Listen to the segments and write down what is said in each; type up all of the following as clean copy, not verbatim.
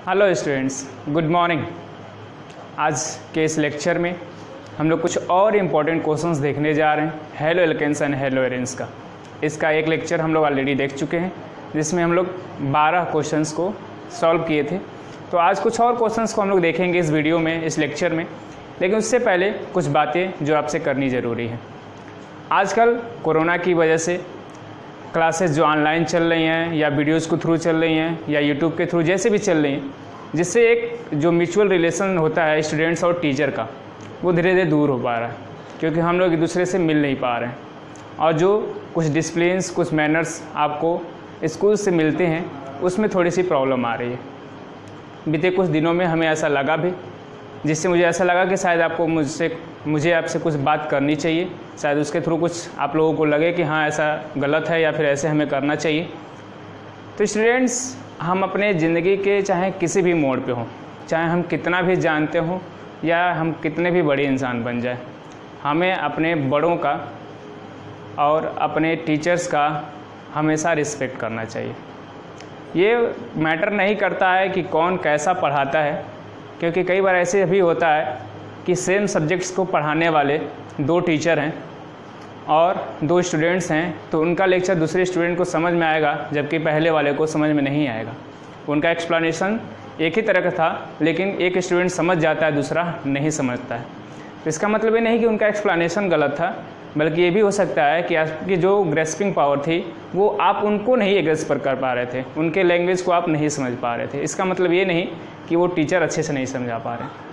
Hello students, good morning. आज के इस लेक्चर में हम लोग कुछ और इम्पोर्टेंट क्वेश्चंस देखने जा रहे हैं haloalkanes and haloarenes का। इसका एक लेक्चर हम लोग ऑलरेडी देख चुके हैं जिसमें हम लोग 12 क्वेश्चंस को सॉल्व किए थे। तो आज कुछ और क्वेश्चंस को हम लोग देखेंगे इस वीडियो में, इस लेक्चर में। लेकिन उससे पहले कुछ बातें जो आपसे करनी ज़रूरी है। आजकल कोरोना की वजह से क्लासेस जो ऑनलाइन चल रही हैं या वीडियोज़ के थ्रू चल रही हैं या यूट्यूब के थ्रू जैसे भी चल रही हैं, जिससे एक जो म्यूचुअल रिलेशन होता है स्टूडेंट्स और टीचर का, वो धीरे धीरे दूर हो पा रहा है, क्योंकि हम लोग एक दूसरे से मिल नहीं पा रहे हैं। और जो कुछ डिसिप्लिन्स, कुछ मैनर्स आपको स्कूल से मिलते हैं, उसमें थोड़ी सी प्रॉब्लम आ रही है। बीते कुछ दिनों में हमें ऐसा लगा भी, जिससे मुझे ऐसा लगा कि शायद आपको मुझे आपसे कुछ बात करनी चाहिए। शायद उसके थ्रू कुछ आप लोगों को लगे कि हाँ ऐसा गलत है या फिर ऐसे हमें करना चाहिए। तो स्टूडेंट्स, हम अपने ज़िंदगी के चाहे किसी भी मोड़ पे हों, चाहे हम कितना भी जानते हों या हम कितने भी बड़े इंसान बन जाए, हमें अपने बड़ों का और अपने टीचर्स का हमेशा रिस्पेक्ट करना चाहिए। ये मैटर नहीं करता है कि कौन कैसा पढ़ाता है, क्योंकि कई बार ऐसे भी होता है कि सेम सब्जेक्ट्स को पढ़ाने वाले 2 टीचर हैं और 2 स्टूडेंट्स हैं, तो उनका लेक्चर दूसरे स्टूडेंट को समझ में आएगा जबकि पहले वाले को समझ में नहीं आएगा। उनका एक्सप्लेनेशन एक ही तरह का था, लेकिन एक स्टूडेंट समझ जाता है, दूसरा नहीं समझता है। तो इसका मतलब ये नहीं कि उनका एक्सप्लेनेशन गलत था, बल्कि ये भी हो सकता है कि आपकी जो ग्रेस्पिंग पावर थी वो आप उनको नहीं ग्रेस्प कर पा रहे थे, उनके लैंग्वेज को आप नहीं समझ पा रहे थे। इसका मतलब ये नहीं कि वो टीचर अच्छे से नहीं समझा पा रहे।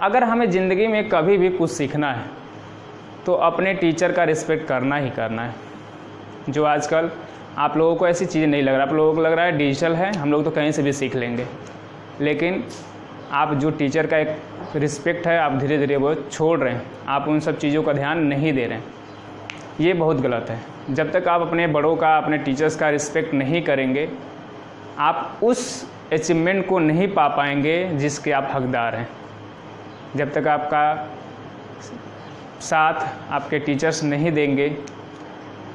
अगर हमें ज़िंदगी में कभी भी कुछ सीखना है तो अपने टीचर का रिस्पेक्ट करना ही करना है। जो आजकल आप लोगों को ऐसी चीज़ नहीं लग रहा, आप लोगों को लग रहा है डिजिटल है, हम लोग तो कहीं से भी सीख लेंगे, लेकिन आप जो टीचर का एक रिस्पेक्ट है आप धीरे धीरे वो छोड़ रहे हैं, आप उन सब चीज़ों का ध्यान नहीं दे रहे हैं। ये बहुत गलत है। जब तक आप अपने बड़ों का, अपने टीचर्स का रिस्पेक्ट नहीं करेंगे, आप उस अचीवमेंट को नहीं पा पाएंगे जिसके आप हकदार हैं। जब तक आपका साथ आपके टीचर्स नहीं देंगे,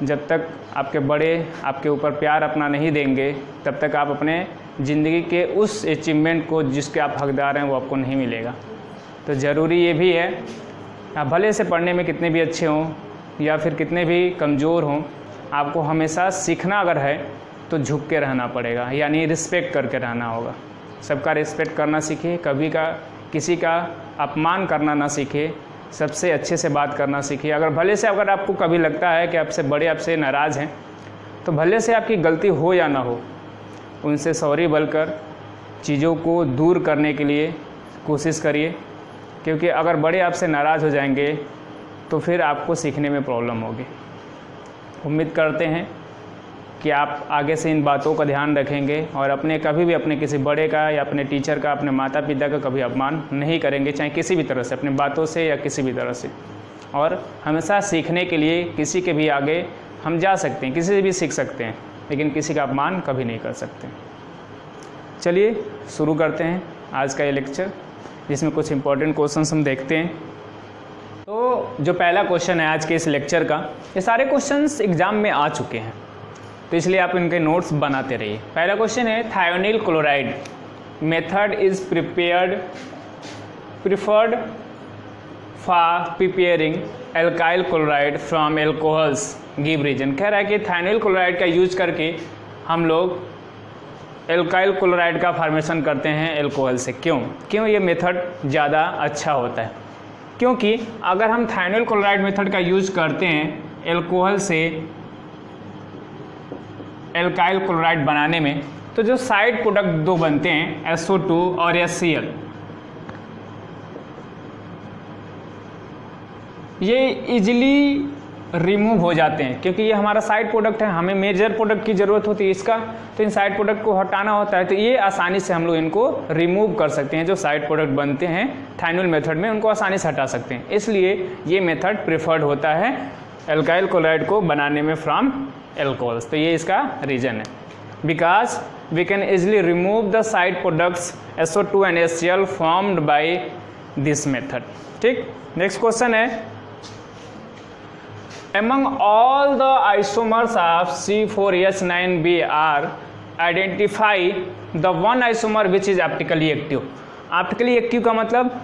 जब तक आपके बड़े आपके ऊपर प्यार अपना नहीं देंगे, तब तक आप अपने ज़िंदगी के उस अचीवमेंट को जिसके आप हकदार हैं वो आपको नहीं मिलेगा। तो ज़रूरी ये भी है, आप भले से पढ़ने में कितने भी अच्छे हों या फिर कितने भी कमज़ोर हों, आपको हमेशा सीखना अगर है तो झुक के रहना पड़ेगा, यानी रिस्पेक्ट करके रहना होगा। सबका रिस्पेक्ट करना सीखिए, कभी का किसी का अपमान करना ना सीखिए, सबसे अच्छे से बात करना सीखिए। अगर आपको कभी लगता है कि आपसे बड़े आपसे नाराज़ हैं, तो भले से आपकी गलती हो या ना हो, उनसे सॉरी बोलकर चीज़ों को दूर करने के लिए कोशिश करिए, क्योंकि अगर बड़े आपसे नाराज़ हो जाएंगे तो फिर आपको सीखने में प्रॉब्लम होगी। उम्मीद करते हैं कि आप आगे से इन बातों का ध्यान रखेंगे और कभी भी अपने किसी बड़े का या अपने टीचर का, अपने माता पिता का कभी अपमान नहीं करेंगे, चाहे किसी भी तरह से, अपने बातों से या किसी भी तरह से। और हमेशा सीखने के लिए किसी के भी आगे हम जा सकते हैं, किसी से भी सीख सकते हैं, लेकिन किसी का अपमान कभी नहीं कर सकते। चलिए शुरू करते हैं आज का ये लेक्चर, जिसमें कुछ इंपॉर्टेंट क्वेश्चंस हम देखते हैं। तो जो पहला क्वेश्चन है आज के इस लेक्चर का, ये सारे क्वेश्चंस एग्ज़ाम में आ चुके हैं, तो इसलिए आप इनके नोट्स बनाते रहिए। पहला क्वेश्चन है, thionyl chloride method is preferred for preparing alkyl chloride from alcohols, give reason. कह रहा है कि थायोनिल क्लोराइड का यूज करके हम लोग एल्काइल क्लोराइड का फॉर्मेशन करते हैं एल्कोहल से। क्यों ये मेथड ज़्यादा अच्छा होता है? क्योंकि अगर हम थायोनिल क्लोराइड मेथड का यूज करते हैं एल्कोहल से एल्काइल क्लोराइड बनाने में, तो जो साइड प्रोडक्ट 2 बनते हैं SO2 और HCl, ये इजीली रिमूव हो जाते हैं, क्योंकि ये हमारा साइड प्रोडक्ट है, हमें मेजर प्रोडक्ट की ज़रूरत होती है इसका, तो इन साइड प्रोडक्ट को हटाना होता है। तो ये आसानी से हम लोग इनको रिमूव कर सकते हैं। जो साइड प्रोडक्ट बनते हैं थायोनिल मेथड में, उनको आसानी से हटा सकते हैं। इसलिए ये मेथड प्रेफर्ड होता है एल्काइल क्लोराइड को बनाने में फ्रॉम एल्कोहल्स। तो ये इसका रीज़न है, because we can easily remove the side products SO2 and HCl formed by this method. ठीक, नेक्स्ट क्वेश्चन है, among all the isomers of C4H9B are identify the one isomer which is optically active. Optically active का मतलब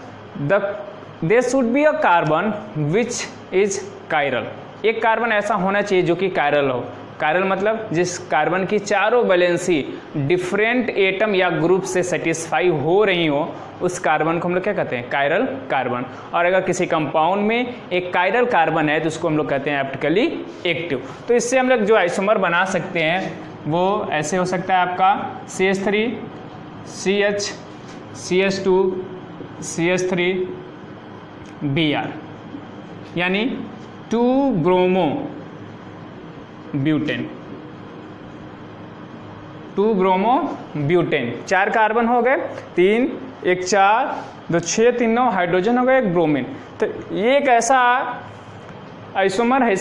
there should be a carbon which is chiral. एक carbon ऐसा होना चाहिए जो कि कायरल हो। कायरल मतलब जिस कार्बन की चारों वैलेंसी डिफरेंट एटम या ग्रुप से सेटिस्फाई हो रही हो, उस कार्बन को हम लोग क्या कहते हैं? Chiral carbon. और अगर किसी कंपाउंड में एक कायरल कार्बन है तो उसको हम लोग कहते हैं ऑप्टिकली एक्टिव। तो इससे हम लोग जो आइसोमर बना सकते हैं वो ऐसे हो सकता है आपका CH3 CH CH2 CH3 Br, यानी 2 bromo butane. 2 bromo butane, 4 carbon हो गए, 3 1 4 2 6 3 9 हाइड्रोजन हो गए, 1 ब्रोमीन। तो ये एक ऐसा आइसोमर है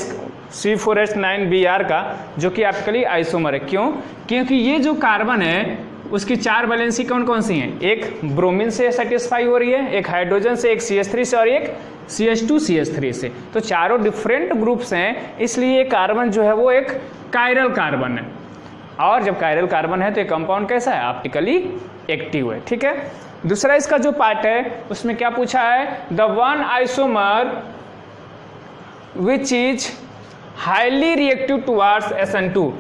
C4H9Br का जो कि ऑप्टिकली आइसोमर है। क्यों? क्योंकि ये जो कार्बन है उसकी 4 वैलेंसी कौन कौन सी हैं? एक ब्रोमीन से सेटिस्फाई हो रही है, एक हाइड्रोजन से, एक CH3 से और एक CH2 CH3 से। तो चारों डिफरेंट ग्रुप्स हैं, इसलिए ये कार्बन जो है वो एक कायरल कार्बन है। और जब कायरल कार्बन है तो ये कंपाउंड कैसा है? ऑप्टिकली एक्टिव है। ठीक है। दूसरा इसका जो पार्ट है उसमें क्या पूछा है? The one isomer which is highly reactive towards SN2।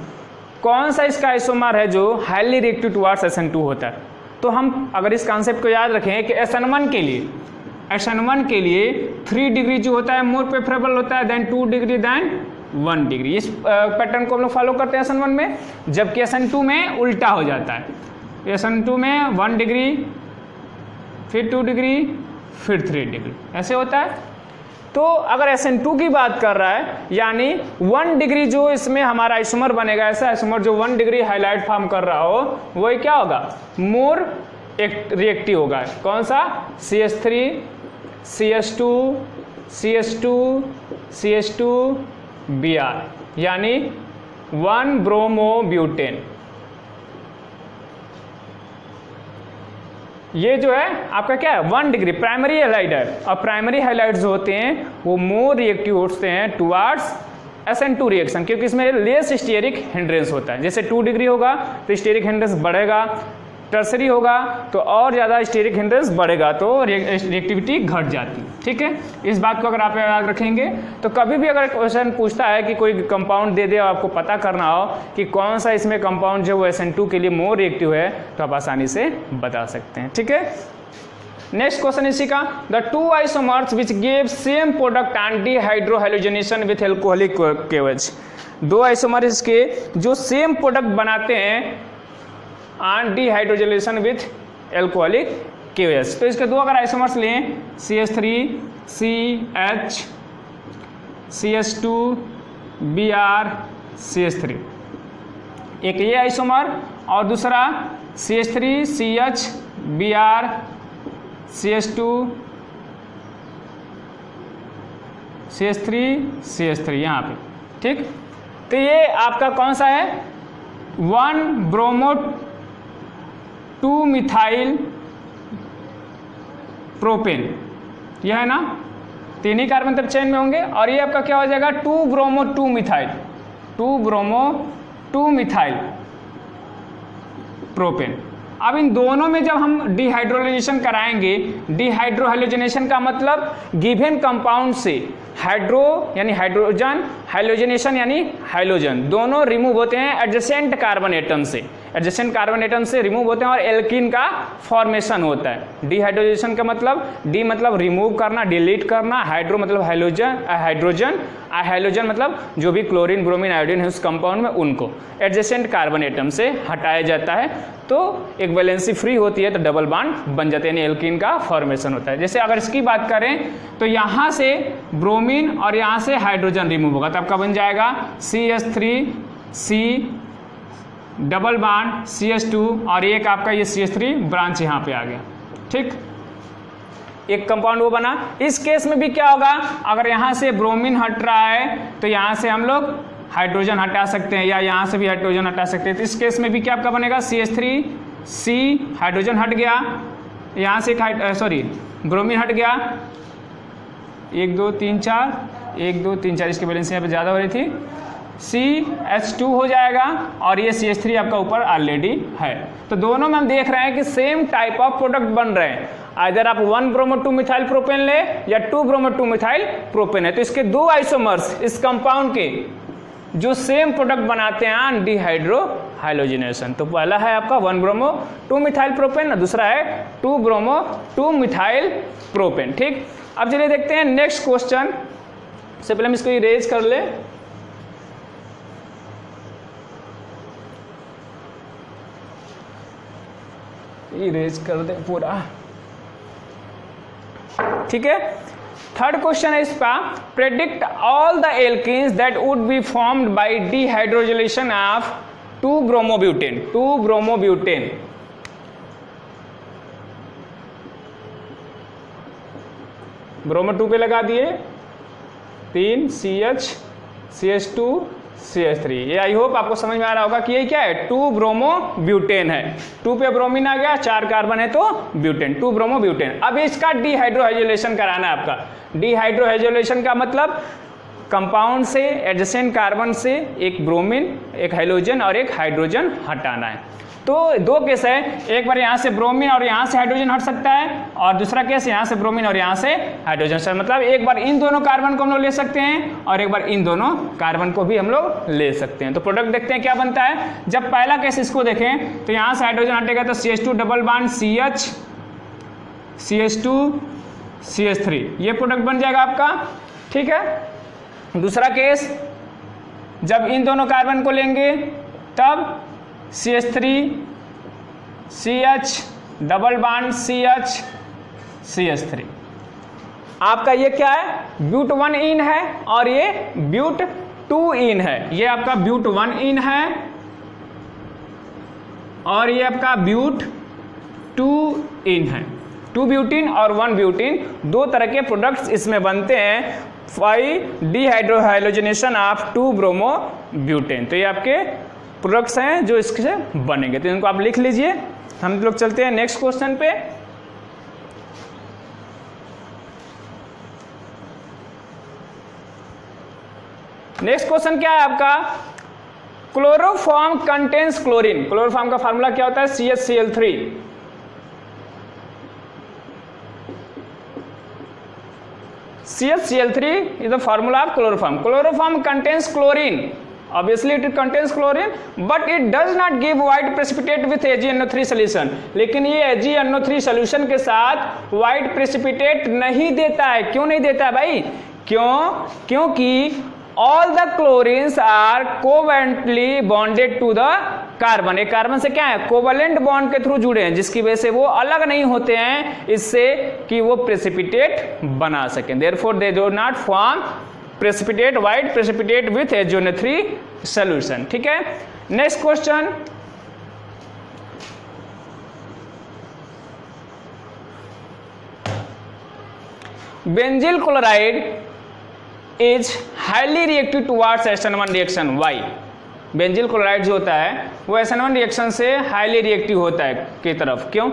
कौन सा इसका आइसोमर है जो हाईली रिएक्टिव टुवार्ड्स SN2 होता है? तो हम अगर इस कॉन्सेप्ट को याद रखें कि SN1 के लिए 3 डिग्री जो होता है मोर प्रेफरेबल होता है देन 2 डिग्री देन 1 डिग्री। इस पैटर्न को हम लोग फॉलो करते हैं SN1 में, जबकि SN2 में उल्टा हो जाता है। SN2 में 1 डिग्री, फिर 2 डिग्री, फिर 3 डिग्री, ऐसे होता है। तो अगर SN2 की बात कर रहा है, यानी 1 डिग्री जो इसमें हमारा आइसोमर बनेगा, ऐसा आइसोमर जो 1 डिग्री हाईलाइट फॉर्म कर रहा हो, वही क्या होगा? मोर रिएक्टिव होगा। कौन सा? CH3 CH2 CH2 CH2 Br, यानी 1 ब्रोमो ब्यूटेन। ये जो है आपका क्या है? 1 डिग्री प्राइमरी हैलाइड है, और प्राइमरी हाइलाइट जो होते हैं वो मोर रिएक्टिव होते हैं टुवार्ड्स SN2 रिएक्शन, क्योंकि इसमें लेस स्टीयरिक हिंड्रेंस होता है। जैसे 2 डिग्री होगा तो स्टीयरिक हिंड्रेंस बढ़ेगा, टर्सरी होगा तो और ज़्यादा स्टीयरिक हिंड्रेंस बढ़ेगा, तो रिएक्टिविटी घट जाती है। ठीक है। इस बात को अगर आप याद रखेंगे तो कभी भी अगर क्वेश्चन पूछता है कि कोई कंपाउंड दे दे और आपको पता करना हो कि कौन सा इसमें कंपाउंड जो SN2 के लिए मोर रिएक्टिव है, तो आप आसानी से बता सकते हैं। ठीक है। नेक्स्ट क्वेश्चन इसी का, the 2 isomers which give same product anti hydrohalogenation with alcoholic cleavage. 2 isomer इसके जो सेम प्रोडक्ट बनाते हैं anti hydrogenation with alcoholic cleavage. तो इसके 2 अगर आइसोमर्स लें, CH3 CH CH2 Br CH3, एक ये आइसोमर और दूसरा CH3 CH Br CH2 CH3 यहाँ पे। ठीक। तो ये आपका कौन सा है? 1 ब्रोमो 2 मिथाइल प्रोपेन, यह है ना? 3 ही कार्बन तब चेन में होंगे। और ये आपका क्या हो जाएगा? 2 ब्रोमो 2 मिथाइल प्रोपेन। अब इन दोनों में जब हम डिहाइड्रोजनेशन कराएंगे, डिहाइड्रोहाइलोजनेशन का मतलब गिवन कंपाउंड से हाइड्रो यानी हाइड्रोजन, हाइलोजनेशन यानी हाइलोजन, दोनों रिमूव होते हैं एडजेसेंट कार्बन एटम से। एडजेसेंट कार्बन एटम से रिमूव होते हैं और एल्कीन का फॉर्मेशन होता है। डिहाइड्रोजनेशन का मतलब, डी मतलब रिमूव करना, डिलीट करना, हाइड्रो मतलब हाइड्रोजन, हाइलोजन मतलब जो भी क्लोरीन ब्रोमीन आयोडीन है उस कंपाउंड में, उनको एडजेसेंट कार्बन एटम से हटाया जाता है। तो एक वैलेंसी फ्री होती है तो डबल बॉन्ड बन जाते हैं, यानी एल्कीन का फॉर्मेशन होता है। जैसे अगर इसकी बात करें तो यहाँ से ब्रोमीन और यहाँ से हाइड्रोजन रिमूव होगा, तो आपका बन जाएगा CH3C डबल बॉन्ड CH2 और एक आपका ये CH3 ब्रांच यहाँ पे आ गया। ठीक, एक कंपाउंड वो बना। इस केस में भी क्या होगा, अगर यहाँ से ब्रोमीन हट रहा है तो यहाँ से हम लोग हाइड्रोजन हटा सकते हैं, या यहाँ से भी हाइड्रोजन हटा सकते हैं। तो इस केस में भी क्या आपका बनेगा, CH3C हाइड्रोजन हट गया, यहाँ से ब्रोमीन हट गया, 1 2 3 4 1 2 3 4 इसकी वैलेंसी यहाँ पे ज़्यादा हो रही थी, CH2 हो जाएगा और ये CH3 आपका ऊपर ऑलरेडी है। तो दोनों में हम देख रहे हैं कि सेम टाइप ऑफ प्रोडक्ट बन रहे हैं, अगर आप 1 ब्रोमो 2 मिथाइल प्रोपेन ले या 2 ब्रोमो 2 मिथाइल प्रोपेन है, तो इसके दो आइसोमर्स इस कंपाउंड के जो सेम प्रोडक्ट बनाते हैं डिहाइड्रो हाइलोजिनेशन। तो पहला है आपका 1 ब्रोमो 2 मिथाइल प्रोपेन और दूसरा है 2 ब्रोमो 2 मिथाइल प्रोपेन। ठीक, अब चलिए देखते हैं नेक्स्ट क्वेश्चन। से पहले हम इसको इरेज कर ले। इरेज कर दे पूरा, ठीक है। थर्ड क्वेश्चन है इसका, predict all the alkenes that would be formed by dehydrogenation of 2 bromobutane. 2 bromobutane bromo 2 पे लगा दिए 3 CH CH2 CH3। ये आई होप आपको समझ में आ रहा होगा कि ये क्या है, 2 ब्रोमो ब्यूटेन है। 2 पे ब्रोमीन आ गया, 4 कार्बन है तो ब्यूटेन, 2 ब्रोमो ब्यूटेन। अब इसका डिहाइड्रोहाइड्रोलाइजेशन कराना है आपका। डिहाइड्रोहाइड्रोलाइजेशन का मतलब कंपाउंड से एडजेसेंट कार्बन से एक ब्रोमीन, एक हाइड्रोजन और एक हाइड्रोजन हटाना है। तो दो केस है, एक बार यहाँ से ब्रोमीन और यहाँ से हाइड्रोजन हट सकता है और दूसरा केस यहाँ से ब्रोमीन और यहाँ से हाइड्रोजन। मतलब एक बार इन दोनों कार्बन को हम लोग ले सकते हैं और एक बार इन दोनों कार्बन को भी हम लोग ले सकते हैं। तो प्रोडक्ट देखते हैं क्या बनता है। जब पहला केस इसको देखें तो यहाँ से हाइड्रोजन हटेगा तो CH2 double bond CH CH2 CH3, ये प्रोडक्ट बन जाएगा आपका, ठीक है। दूसरा केस, जब इन दोनों कार्बन को लेंगे तब CH3 CH double bond CH CH3। आपका ये क्या है, ब्यूट 1 इन है और ये ब्यूट 2 इन है। ये आपका ब्यूट 1 इन है और ये आपका ब्यूट 2 इन है। 2 ब्यूटीन और 1 ब्यूटीन, दो तरह के प्रोडक्ट्स इसमें बनते हैं bye dehydrohalogenation of 2 bromo butane. तो ये आपके प्रोडक्ट्स हैं जो इससे बनेंगे, तो इनको आप लिख लीजिए। हम लोग चलते हैं नेक्स्ट क्वेश्चन पे। नेक्स्ट क्वेश्चन क्या है आपका, क्लोरोफॉर्म कंटेन्स क्लोरीन। क्लोरोफॉर्म का फार्मूला क्या होता है, CHCl3। CHCl3 is the formula of chloroform. Chloroform contains chlorine. Obviously it contains chlorine, but it does not give white precipitate with AgNO3 solution. लेकिन ये AgNO3 solution के साथ white precipitate नहीं देता है। क्यों नहीं देता है भाई? क्योंकि all the chlorines are covalently bonded to the carbon. एक कार्बन से क्या है, कोवलेंट बॉन्ड के थ्रू जुड़े हैं, जिसकी वजह से वो अलग नहीं होते हैं इससे कि वो प्रेसिपिटेट बना सकें। Therefore they do not form precipitate, white precipitate with AgNO3 solution। ठीक है, next question. Benzyl chloride is highly reactive towards SN1 reaction. Why? Benzyl chloride जो होता है वो SN1 रिएक्शन से हाईली रिएक्टिव होता है की तरफ। क्यों?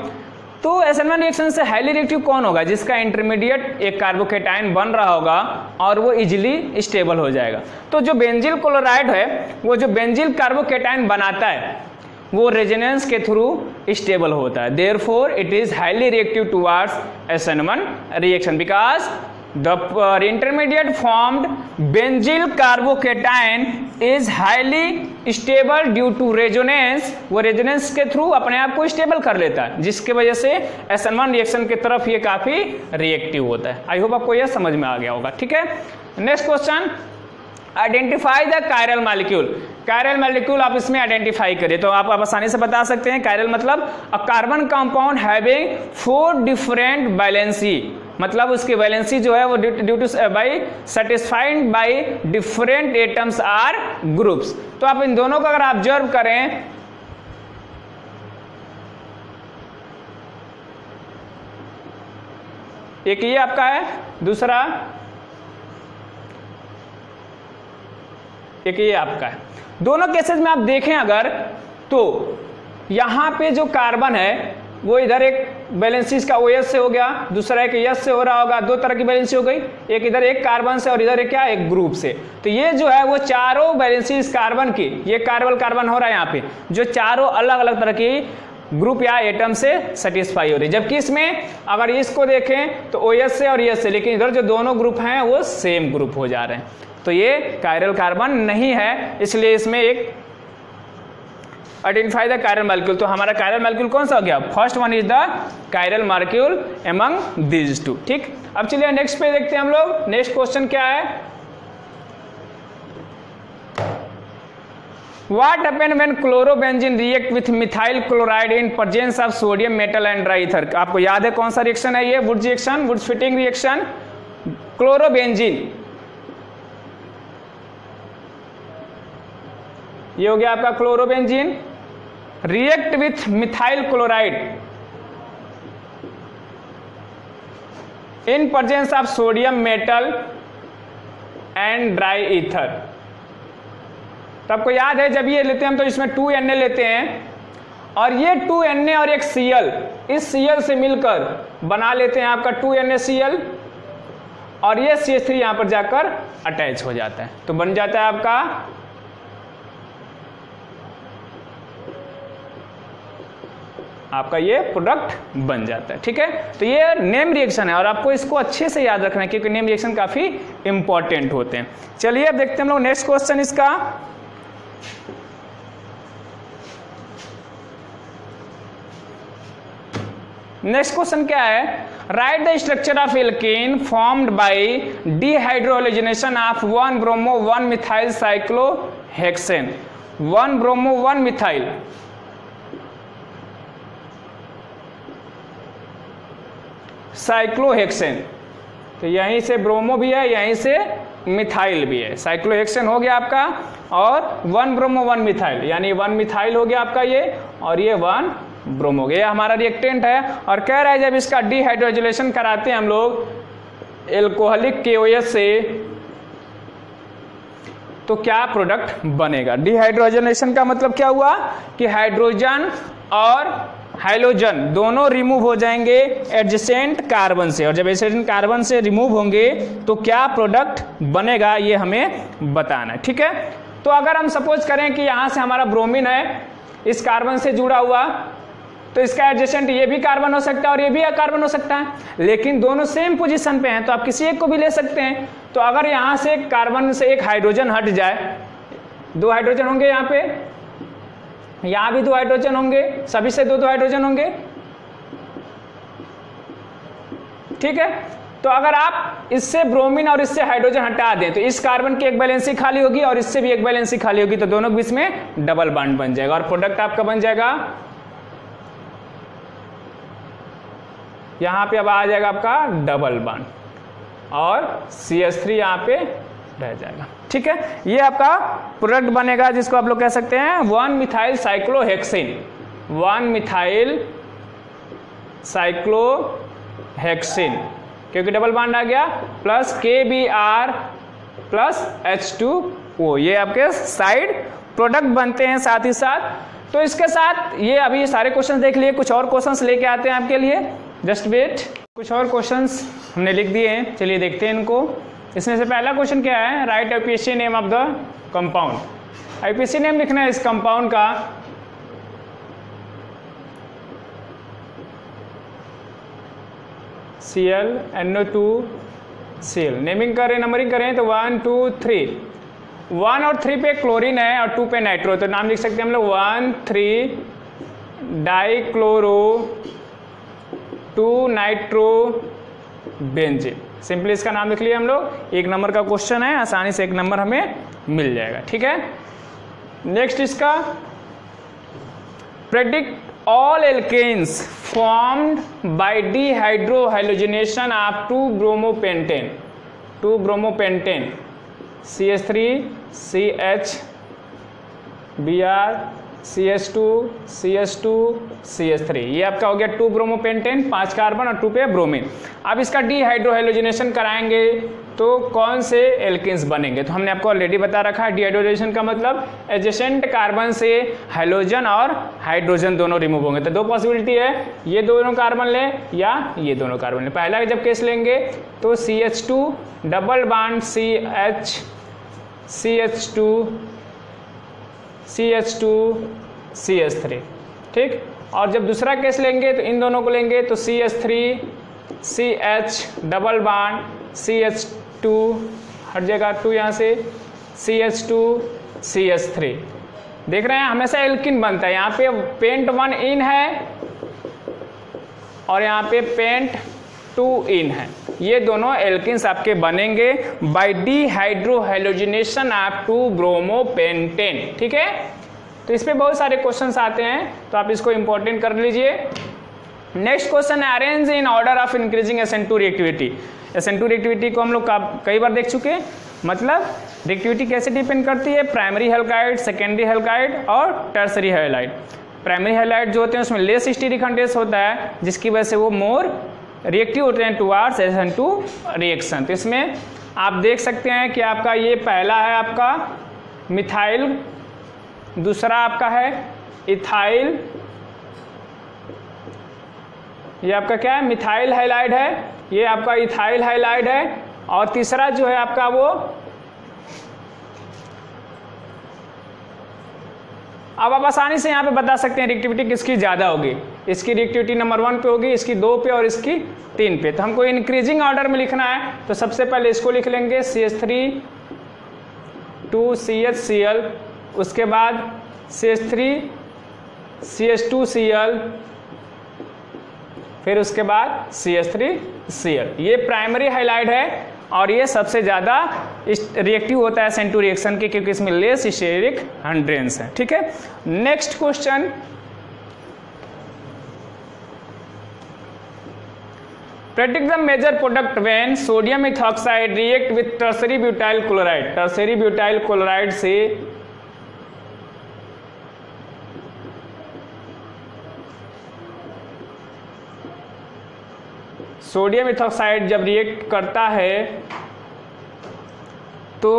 तो SN1 रिएक्शन से हाईली रिएक्टिव कौन होगा, जिसका इंटरमीडिएट एक कार्बोकेटाइन बन रहा होगा और वो इजीली स्टेबल हो जाएगा। तो जो बेंजिल क्लोराइड है वो जो बेंजिल कार्बोकेटाइन बनाता है वो रेजोनेंस के थ्रू स्टेबल होता है। Therefore it is highly reactive towards SN1 reaction because the intermediate formed benzyl carbocation is highly stable due to resonance। वो रेजोनेंस के थ्रू अपने आप को स्टेबल कर लेता है, जिसके वजह से SN1 रिएक्शन की तरफ ये काफी रिएक्टिव होता है। आई होप आपको यह समझ में आ गया होगा। ठीक है, next question, identify the chiral molecule. Chiral molecule आप इसमें आइडेंटिफाई करिए तो आप आसानी से बता सकते हैं। कायरल मतलब a carbon compound having 4 different valency, मतलब उसकी वैलेंसी जो है वो due to by satisfied by different atoms or groups. तो आप इन दोनों को अगर ऑब्जर्व करें, एक ये आपका है, दूसरा एक ये आपका है। दोनों केसेस में आप देखें अगर तो यहां पे जो कार्बन है वो इधर एक बैलेंसी इसका OH से हो गया, दूसरा एक S से हो रहा होगा, दो तरह की बैलेंसी हो गई, एक इधर एक कार्बन से और इधर एक क्या, एक ग्रुप से। तो ये जो है वो चारों बैलेंसी इस कार्बन की, ये कार्बन कार्बन हो रहा है यहाँ पे, जो चारों अलग अलग तरह की ग्रुप या एटम से सेटिस्फाई हो रही है। जबकि इसमें अगर इसको देखें तो OH से और S से, लेकिन इधर जो दोनों ग्रुप हैं वो सेम ग्रुप हो जा रहे हैं, तो ये कायरल कार्बन नहीं है। इसलिए इसमें एक आइडेंटिफाई द कायरल मॉलिक्यूल, तो हमारा कायरल मॉलिक्यूल कौन सा हो गया, first one is the chiral molecule among these two. ठीक, अब चलिए नेक्स्ट पे देखते हैं हम लोग। नेक्स्ट क्वेश्चन क्या है, what happen when chlorobenzene react with methyl chloride in presence of sodium metal and dry ether. आपको याद है कौन सा रिएक्शन है ये, Wurtz reaction, Wurtz Fittig reaction. Chlorobenzene ये हो गया आपका chlorobenzene, react with methyl chloride in presence of sodium metal and dry ether. तो आपको याद है जब ये लेते हैं हम तो इसमें 2Na लेते हैं, और ये 2Na और एक Cl, इस Cl से मिलकर बना लेते हैं आपका 2NaCl, और ये CH3 यहां पर जाकर अटैच हो जाता है, तो बन जाता है आपका ये प्रोडक्ट बन जाता है। ठीक है, तो ये नेम रिएक्शन है और आपको इसको अच्छे से याद रखना है क्योंकि नेम रिएक्शन काफी इंपॉर्टेंट होते हैं। चलिए अब देखते हैं हम लोग नेक्स्ट क्वेश्चन इसका। नेक्स्ट क्वेश्चन क्या है, right the structure of alkene formed by dehydrogenation of 1 bromo 1 methyl cyclohexane. 1 bromo 1 methyl cyclohexane, तो यहीं से ब्रोमो भी है, यहीं से मिथाइल भी है। साइक्लोहेक्सेन हो गया आपका, और 1 ब्रोमो 1 मिथाइल, यानी 1 मिथाइल हो गया आपका ये, और ये 1 ब्रोमो हो गया, हमारा रिएक्टेंट है। और कह रहा है जब इसका डिहाइड्रोजनेशन कराते हैं हम लोग एल्कोहलिक KOH से, तो क्या प्रोडक्ट बनेगा। डिहाइड्रोजनेशन का मतलब क्या हुआ कि हाइड्रोजन और हाइड्रोजन दोनों रिमूव हो जाएंगे एडजेसेंट कार्बन से, और जब एडजेसेंट कार्बन से रिमूव होंगे तो क्या प्रोडक्ट बनेगा ये हमें बताना है। ठीक है, तो अगर हम सपोज करें कि यहां से हमारा ब्रोमीन है इस कार्बन से जुड़ा हुआ, तो इसका एडजेसेंट ये भी कार्बन हो सकता है और ये भी कार्बन हो सकता है, लेकिन दोनों सेम पोजीशन पे हैं, तो आप किसी एक को भी ले सकते हैं। तो अगर यहां से कार्बन से एक हाइड्रोजन हट जाए, 2 हाइड्रोजन होंगे यहाँ पे, यहां भी 2 हाइड्रोजन होंगे, सभी से 2 हाइड्रोजन होंगे। ठीक है, तो अगर आप इससे ब्रोमीन और इससे हाइड्रोजन हटा दें तो इस कार्बन की एक वैलेंसी खाली होगी और इससे भी एक वैलेंसी खाली होगी, तो दोनों के बीच में डबल बॉन्ड बन जाएगा और प्रोडक्ट आपका बन जाएगा, यहां पे अब आ जाएगा आपका डबल बॉन्ड और CH3 यहां पे रह जाएगा। ठीक है, ये आपका प्रोडक्ट बनेगा जिसको आप लोग कह सकते हैं 1 मिथाइल साइक्लोहेक्सेन। 1 मिथाइल साइक्लोहेक्सेन, क्योंकि डबल बॉन्ड आ गया, प्लस KBr प्लस H2O, ये आपके साइड प्रोडक्ट बनते हैं साथ ही साथ। तो इसके साथ ये अभी सारे क्वेश्चन देख लिए, कुछ और क्वेश्चंस लेके आते हैं आपके लिए, जस्ट वेट। कुछ और क्वेश्चंस हमने लिख दिए हैं, चलिए देखते हैं इनको। इसमें से पहला क्वेश्चन क्या है, right IUPAC name of the compound. IUPAC name लिखना है इस कंपाउंड का, ClNO2Cl। नेमिंग करें, नंबरिंग करें तो 1 2 3, 1 और 3 पे क्लोरीन है और 2 पे नाइट्रो, तो नाम लिख सकते हैं हम लोग 1 3 डाइक्लोरो 2 नाइट्रो बेंजीन। सिंपली इसका नाम लिख लिया हम लोग। 1 नंबर का क्वेश्चन है, आसानी से 1 नंबर हमें मिल जाएगा। ठीक है, नेक्स्ट इसका, predict all alkenes formed by dehydrohalogenation of 2 bromopentane. 2 bromopentane CH3 CH Br CH2 CH2 CH3, ये आपका हो गया 2 ब्रोमोपेंटेन, 5 कार्बन और 2 पे ब्रोमीन। अब इसका डीहाइड्रोहाइलोजिनेशन कराएंगे तो कौन से एल्केन्स बनेंगे, तो हमने आपको ऑलरेडी बता रखा है डीहाइड्रोजनेशन का मतलब एडजेसेंट कार्बन से हाइड्रोजन और हाइड्रोजन दोनों रिमूव होंगे। तो दो पॉसिबिलिटी है, ये दोनों कार्बन लें या ये दोनों कार्बन लें। पहला जब केस लेंगे तो CH2 double bond CH2 CH3, ठीक। और जब दूसरा केस लेंगे तो इन दोनों को लेंगे तो CH3 CH double bond CH2, हट जाएगा 2 यहाँ से, CH2 CH3। देख रहे हैं हमेशा एल्किन बनता है, यहाँ पे पेंट 1 इन है और यहाँ पे पेंट 2 इन है, ये दोनों एल्किन्स आपके बनेंगे बाय डीहाइड्रोहाइलोजिनेशन ऑफ 2 ब्रोमोपेंटेन, ठीक है। तो इस पे बहुत सारे क्वेश्चंस आते हैं तो आप इसको इंपॉर्टेंट कर लीजिए। नेक्स्ट क्वेश्चन है arrange in order of increasing SN2 reactivity. SN2 reactivity को हम लोग कई बार देख चुके हैं, मतलब रिएक्टिविटी कैसे डिपेंड करती है, प्राइमरी हैलाइड, सेकेंडरी हैलाइड और टर्सरी हैलाइड। प्राइमरी हैलाइड जो होते हैं उसमें लेस स्टीरिक कंटेंट होता है, जिसकी वजह से वो मोर रिएक्टिव होते हैं टुवार्ड्स SN2 रिएक्शन। तो इसमें आप देख सकते हैं कि आपका ये पहला है आपका मिथाइल, दूसरा आपका है इथाइल, ये आपका क्या है मिथाइल हैलाइड है, ये आपका इथाइल हैलाइड है, और तीसरा जो है आपका वो, अब आप आसानी से यहाँ पे बता सकते हैं रिएक्टिविटी किसकी ज़्यादा होगी। इसकी रिएक्टिविटी नंबर 1 पे होगी, इसकी 2 पे और इसकी 3 पे। तो हमको इंक्रीजिंग ऑर्डर में लिखना है, तो सबसे पहले इसको लिख लेंगे CH3 2CHCl, उसके बाद CH3 CH2Cl, फिर उसके बाद CH3Cl। ये प्राइमरी हाइलाइड है और ये सबसे ज़्यादा रिएक्टिव होता है SN2 रिएक्शन के, क्योंकि इसमें लेस स्टीरिक हंड्रेंस है, ठीक है। Next question, predict the major product when sodium ethoxide react with tertiary butyl chloride. Tertiary butyl chloride से सोडियम इथॉक्साइड जब रिएक्ट करता है तो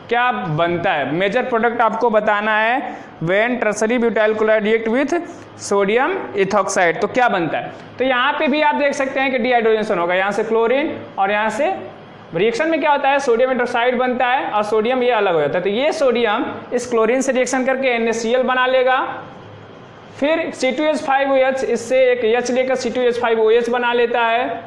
क्या बनता है, मेजर प्रोडक्ट आपको बताना है। When tertiary butyl chloride react with sodium ethoxide तो क्या बनता है। तो यहाँ पे भी आप देख सकते हैं कि डीहाइड्रोजनेशन होगा, यहाँ से क्लोरीन और यहाँ से रिएक्शन में क्या होता है सोडियम हाइड्रोक्साइड बनता है और सोडियम ये अलग हो जाता है। तो ये सोडियम इस क्लोरीन से रिएक्शन करके NaCl बना लेगा, फिर C2H5OH इससे एक H लेकर C2H5OH बना लेता है,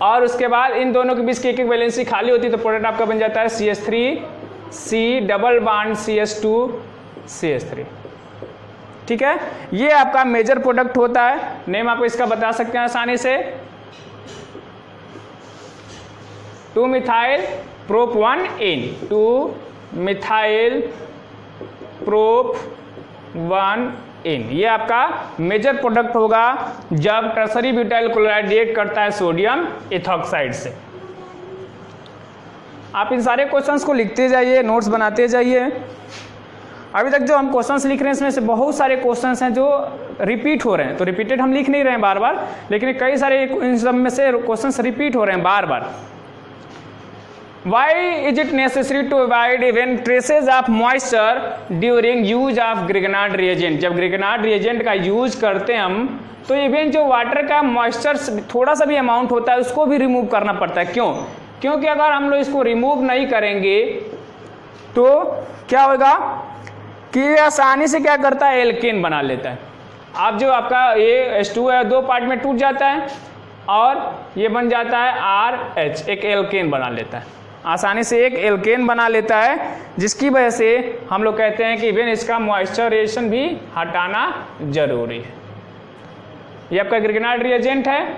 और उसके बाद इन दोनों के बीच की एक एक वैलेंसी खाली होती है तो प्रोडक्ट आपका बन जाता है CH3C डबल बॉन्ड CH2CH3, ठीक है। ये आपका मेजर प्रोडक्ट होता है। नेम आपको इसका बता सकते हैं आसानी से, 2 मिथाइल प्रोप 1 इन, 2 मिथाइल प्रोप 1 इन, ये आपका मेजर प्रोडक्ट होगा जब टर्सरी ब्यूटाइल क्लोराइड रिएक्ट करता है सोडियम इथॉक्साइड से। आप इन सारे क्वेश्चंस को लिखते जाइए, नोट्स बनाते जाइए। अभी तक जो हम क्वेश्चंस लिख रहे हैं इसमें से बहुत सारे क्वेश्चंस हैं जो रिपीट हो रहे हैं, तो रिपीटेड हम लिख नहीं रहे हैं बार बार, लेकिन कई सारे इन सब में से क्वेश्चंस रिपीट हो रहे हैं बार बार। Why is it necessary to avoid even traces of moisture during use of Grignard reagent? जब Grignard reagent का यूज करते हैं हम तो इवन जो वाटर का मॉइस्चर थोड़ा सा भी अमाउंट होता है उसको भी रिमूव करना पड़ता है। क्यों? क्योंकि अगर हम लोग इसको रिमूव नहीं करेंगे तो क्या होगा कि आसानी से क्या करता है एल्केन बना लेता है। आप जो आपका ये H2 है 2 पार्ट में टूट जाता है और ये बन जाता है RH, एक एल्केन बना लेता है, आसानी से एक एल्केन बना लेता है, जिसकी वजह से हम लोग कहते हैं कि इवन इसका मॉइस्चराइजेशन भी हटाना जरूरी है। ये आपका ग्रिग्नार्ड रिएजेंट है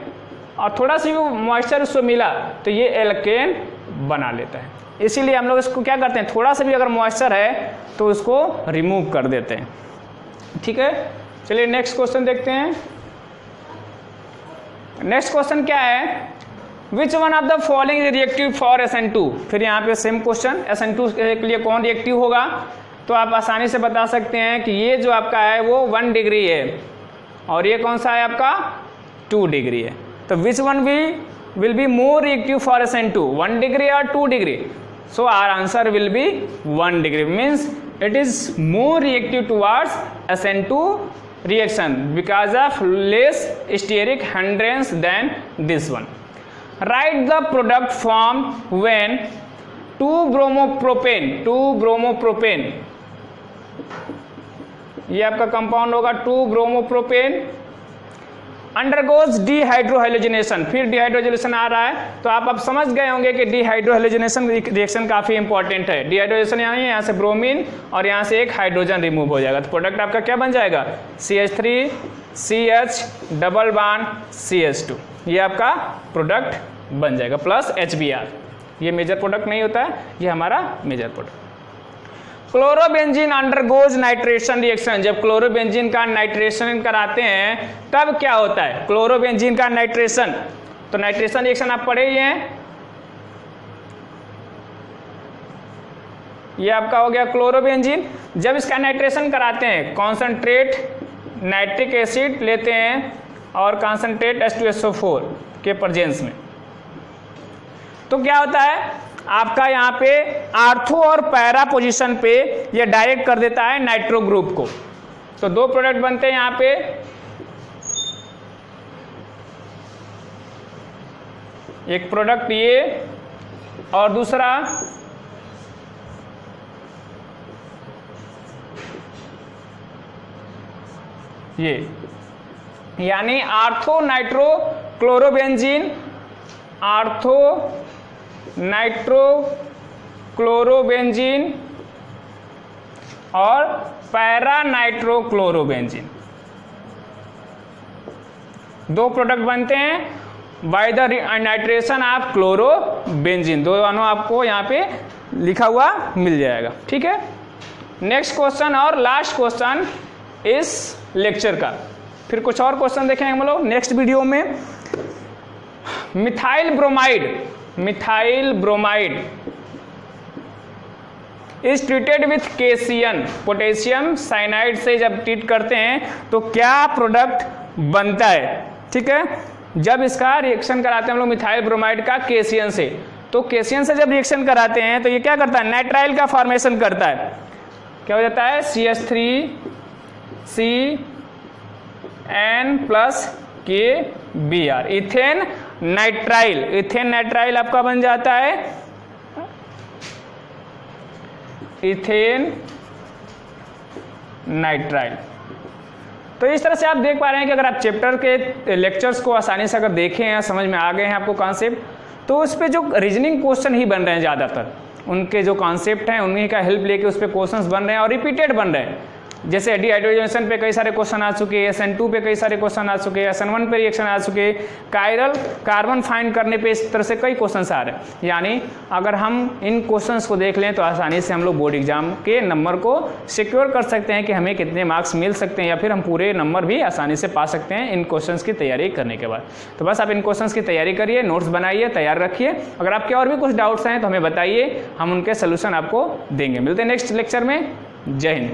और थोड़ा सा भी मॉइस्चर उसको मिला तो ये एल्केन बना लेता है, इसीलिए हम लोग इसको क्या करते हैं थोड़ा सा भी अगर मॉइस्चर है तो उसको रिमूव कर देते हैं, ठीक है। चलिए नेक्स्ट क्वेश्चन देखते हैं। नेक्स्ट क्वेश्चन क्या है, which one of the following is reactive for SN2। फिर यहाँ पे सेम क्वेश्चन, SN2 के लिए कौन रिएक्टिव होगा। तो आप आसानी से बता सकते हैं कि ये जो आपका है वो 1 डिग्री है और ये कौन सा है आपका 2 डिग्री है। तो which one will be more reactive for SN2, 1 degree और 2 degree? So our answer will be 1 degree, means it is more reactive towards SN2 reaction because of less steric hindrance than this one. Write the product form when 2-bromopropane ये आपका compound होगा 2-bromopropane undergoes डिहाइड्रोहाइलोजिनेशन। फिर dehydrogenation आ रहा है, तो आप अब समझ गए होंगे कि डिहाइड्रोहाइलोजिनेशन रिएक्शन काफ़ी इंपॉर्टेंट है। डिहाइड्रोजनेशन यहाँ से ब्रोमीन और यहाँ से एक हाइड्रोजन रिमूव हो जाएगा, तो प्रोडक्ट आपका क्या बन जाएगा CH3 CH double bond CH2, ये आपका प्रोडक्ट बन जाएगा प्लस HBr। ये मेजर प्रोडक्ट नहीं होता है, ये हमारा major product. Chlorobenzene undergoes nitration reaction, जब क्लोरोबेंजीन का नाइट्रेशन कराते हैं तब क्या होता है क्लोरोबेंजीन का नाइट्रेशन? तो नाइट्रेशन रिएक्शन आप पढ़े ही हैं, ये आपका हो गया क्लोरोबेंजीन। जब इसका नाइट्रेशन कराते हैं, कॉन्सनट्रेट नाइट्रिक एसिड लेते हैं और कॉन्सनट्रेट H2SO4 के प्रेजेंस में, तो क्या होता है आपका यहाँ पे आर्थो और पैरा पोजीशन पे ये डायरेक्ट कर देता है नाइट्रो ग्रुप को। तो 2 प्रोडक्ट बनते हैं यहाँ पे, एक प्रोडक्ट ये और दूसरा ये, यानी ortho nitro chlorobenzene, ortho nitro chlorobenzene और पैरा नाइट्रो क्लोरोबेंजीन, 2 प्रोडक्ट बनते हैं by the nitration of chlorobenzene. दोनों आपको यहाँ पे लिखा हुआ मिल जाएगा, ठीक है। नेक्स्ट क्वेश्चन और लास्ट क्वेश्चन इस लेक्चर का, फिर कुछ और क्वेश्चन देखेंगे हम लोग नेक्स्ट वीडियो में। Methyl bromide is treated with cation, potassium cyanide से जब ट्रीट करते हैं तो क्या प्रोडक्ट बनता है, ठीक है। जब इसका रिएक्शन कराते हैं हम लोग मिथाइल ब्रोमाइड का केसियन से, तो केसियन से जब रिएक्शन कराते हैं तो ये क्या करता है नाइट्राइल का फॉर्मेशन करता है, क्या हो जाता है CH3CN plus KBr, ethane nitrile आपका बन जाता है इथेन नाइट्राइल। तो इस तरह से आप देख पा रहे हैं कि अगर आप चैप्टर के लेक्चर्स को आसानी से अगर देखें या समझ में आ गए हैं आपको कॉन्सेप्ट, तो उस पर जो रीजनिंग क्वेश्चन ही बन रहे हैं ज़्यादातर, उनके जो कॉन्सेप्ट हैं उन्हीं का हेल्प लेके उस पर क्वेश्चंस बन रहे हैं और रिपीटेड बन रहे हैं। जैसे डिहाइड्रोजनेशन पे कई सारे क्वेश्चन आ चुके हैं, SN2 पे कई सारे क्वेश्चन आ चुके हैं, SN1 पे रिएक्शन आ चुके हैं, कायरल कार्बन फाइंड करने पे इस तरह से कई क्वेश्चंस आ रहे हैं। यानी अगर हम इन क्वेश्चंस को देख लें तो आसानी से हम लोग बोर्ड एग्जाम के नंबर को सिक्योर कर सकते हैं कि हमें कितने मार्क्स मिल सकते हैं या फिर हम पूरे नंबर भी आसानी से पा सकते हैं इन क्वेश्चंस की तैयारी करने के बाद। तो बस आप इन क्वेश्चंस की तैयारी करिए, नोट्स बनाइए, तैयार रखिए। अगर आपके और भी कुछ डाउट्स हैं तो हमें बताइए, हम उनके सोल्यूशन आपको देंगे। मिलते हैं नेक्स्ट लेक्चर में। जय हिंद।